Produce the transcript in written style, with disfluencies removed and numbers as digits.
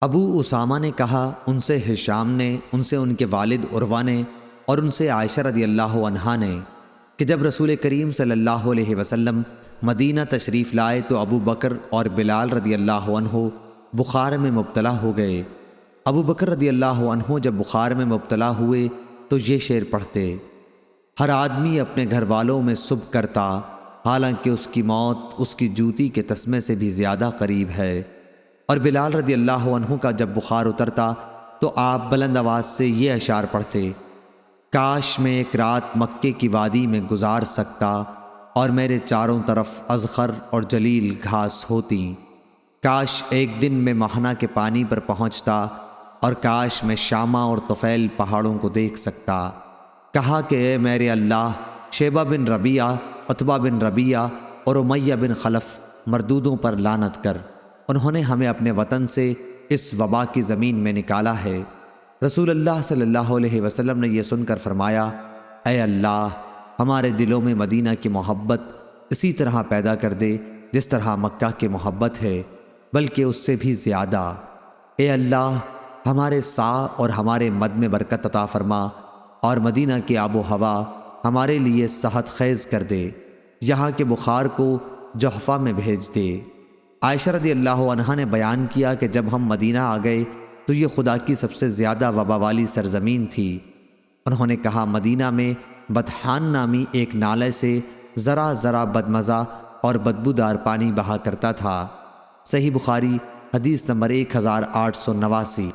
ابو اسامہ نے کہا ان سے ہشام نے، ان سے ان کے والد عروہ نے، اور ان سے عائشہ رضی اللہ عنہا نے کہ جب رسول کریم صلی اللہ علیہ وسلم مدینہ تشریف لائے تو ابو بکر اور بلال رضی اللہ عنہ بخار میں مبتلا ہو گئے۔ ابو بکر رضی اللہ عنہ جب بخار میں مبتلا ہوئے تو یہ شعر پڑھتے: ہر آدمی اپنے گھر والوں میں صبح کرتا، حالانکہ اس کی موت اس کی جوتی کے تسمے سے بھی زیادہ قریب ہے۔ اور بلال رضی اللہ عنہ کا جب بخار اترتا تو آپ بلند آواز سے یہ اشعار پڑھتے: کاش میں ایک رات مکے کی وادی میں گزار سکتا، اور میرے چاروں طرف اذخر اور جلیل گھاس ہوتی۔ کاش ایک دن میں مہنا کے پانی پر پہنچتا، اور کاش میں شامہ اور طفیل پہاڑوں کو دیکھ سکتا۔ کہا کہ اے میرے اللہ، شیبہ بن ربیعہ، عتبہ بن ربیعہ اور امیہ بن خلف مردودوں پر لعنت کر، انہوں نے ہمیں اپنے وطن سے اس وبا کی زمین میں نکالا ہے۔ رسول اللہ صلی اللہ علیہ وسلم نے یہ سن کر فرمایا: اے اللہ، ہمارے دلوں میں مدینہ کی محبت اسی طرح پیدا کر دے جس طرح مکہ کی محبت ہے، بلکہ اس سے بھی زیادہ۔ اے اللہ، ہمارے سا اور ہمارے مد میں برکت عطا فرما، اور مدینہ کی آب و ہوا ہمارے لیے صحت خیز کر دے، یہاں کے بخار کو جحفہ میں بھیج دے۔ عائشہ رضی اللہ عنہا نے بیان کیا کہ جب ہم مدینہ آ گئے تو یہ خدا کی سب سے زیادہ وبا والی سرزمین تھی۔ انہوں نے کہا مدینہ میں بطحان نامی ایک نالے سے ذرا ذرا بدمزہ اور بدبودار پانی بہا کرتا تھا۔ صحیح بخاری حدیث نمبر 1889۔